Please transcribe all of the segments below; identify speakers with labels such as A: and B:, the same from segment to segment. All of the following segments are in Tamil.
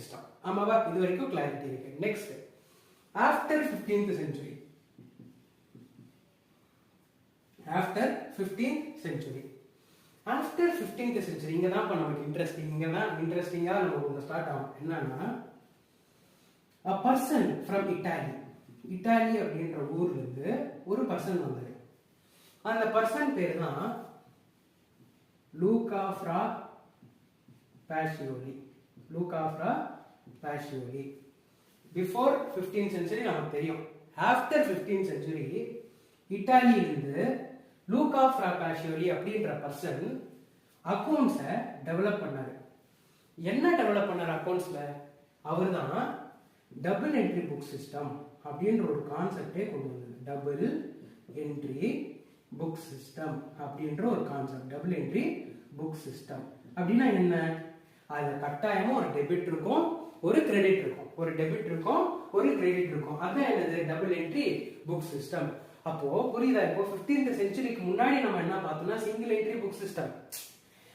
A: சிஸ்டம். ஆமாவா? இது வரைக்கும் கிளாரிட்டி இருக்கு. Next, after 15th century. After 15th century. After 15th century இங்க தான் நமக்கு இன்ட்ரெஸ்டிங். இங்க தான் இன்ட்ரெஸ்டிங்கா நம்ம ஒன்று ஸ்டார்ட் ஆகும். என்னன்னா, a person from Italy. Italy அப்படின்ற ஊர்ல இருந்து ஒரு பர்சன் வந்தாரு. அந்த பர்சன் பேர் தான் Luca Fra Pacioli. Luca Fra Pacioli. Before 15th century நமக்கு தெரியும். ஆஃப்டர் 15th century இட்டாலியிலிருந்து லூகா ஃப்ரா பாசியோலி அப்படின்ற பர்சன் அக்கவுண்ட்ஸை டெவலப் பண்ணாரு. என்ன டெவலப் பண்ணார் அக்கவுண்ட்ஸ்ல? அவர் தான் டபுள் என்ட்ரி புக் சிஸ்டம் அப்படின்ற ஒரு கான்செப்டே கொண்டு வந்தது. டபுள் என்ட்ரி புக் சிஸ்டம் அப்படின்ற ஒரு concept. Double entry book system அப்படின்னா என்ன? அதுல கட்டாயமா ஒரு டெபிட் இருக்கும், ஒரு கிரெடிட் இருக்கும். ஒரு டெபிட் இருக்கும், ஒரு கிரெடிட் இருக்கும். அதான் என்னது? Double entry book system. அப்போ புரியுதா? இப்போ 15th centuryக்கு முன்னாடி நம்ம என்ன பார்த்தோம்னா single entry book system.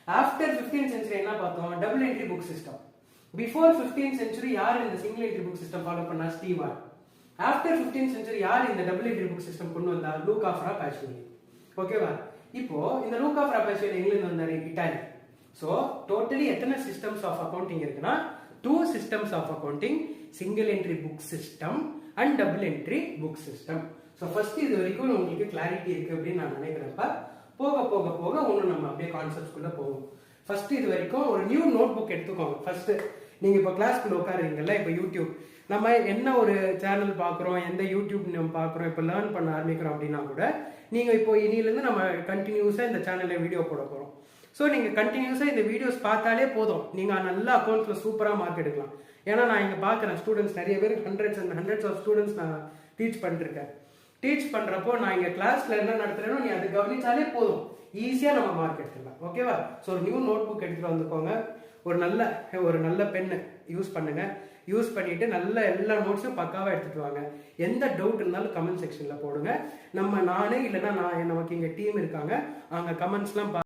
A: After 15th century என்ன பார்த்தோம்? Double entry book system. Before 15th century யார் இந்த single entry book system follow பண்ணா? ஸ்டீவான். ஆஃப்டர் 15th century யார் இந்த டபுள் என்ட்ரி புக் சிஸ்டம் கொண்டு வந்தா? Luca Fra Pacioli. ஓகேவா? இப்போ இந்த லூகா ஃப்ரா பாசியோலி எங்கிருந்து வந்தாரு? இட்டாலி. சோ டோட்டலி எத்தனை சிஸ்டம்ஸ் ஆஃப் அக்கவுண்டிங் இருக்குன்னா 2 systems of accounting, single entry book system and double entry book system. So first இது வரைக்கும் உங்களுக்கு கிளாரிட்டி இருக்கு அப்படின்னு நான் நினைக்கிறேன்ப்பா. போக போக போக ஒன்று நம்ம அப்படியே கான்செப்ட்ஸ்குள்ள போவோம். ஃபர்ஸ்ட் இது வரைக்கும் ஒரு நியூ நோட் புக் எடுத்துக்கோங்க. ஃபர்ஸ்ட் நீங்க இப்போ கிளாஸ்க்குள்ள உட்காருவீங்கல்ல, இப்போ யூடியூப் நம்ம என்ன ஒரு சேனல் பார்க்குறோம், எந்த யூடியூப் நம்ம பார்க்குறோம், இப்போ லேர்ன் பண்ண ஆரம்பிக்கிறோம் அப்படின்னா கூட நீங்க இப்போ இனியிலேருந்து நம்ம கண்டினியூஸா இந்த சேனல்ல வீடியோ போட போறோம். ஸோ நீங்கள் கண்டினியூஸாக இந்த வீடியோஸ் பார்த்தாலே போதும், நீங்கள் நல்ல அக்கௌண்ட்ஸில் சூப்பராக மார்க் எடுக்கலாம். ஏன்னா நான் இங்கே பார்க்குறேன் ஸ்டூடெண்ட்ஸ் நிறைய பேர் hundreds and hundreds of students நான் டீச் பண்ணிருக்கேன். டீச் பண்ணுறப்போ நான் இங்கே கிளாஸில் என்ன நடத்துகிறேனோ நீ அதை கவனிச்சாலே போதும், ஈஸியாக நம்ம மார்க் எடுத்துக்கலாம். ஓகேவா? ஸோ ஒரு நியூ நோட் புக் எடுத்துகிட்டு வந்துக்கோங்க. ஒரு நல்ல பென்னு யூஸ் பண்ணுங்க. யூஸ் பண்ணிட்டு நல்ல எல்லா நோட்ஸும் பக்காவாக எடுத்துட்டு வாங்க. எந்த டவுட் இருந்தாலும் கமெண்ட் செக்ஷனில் போடுங்க. நானே இல்லைன்னா நமக்கு இங்கே டீம் இருக்காங்க, அவங்க கமெண்ட்ஸ்லாம்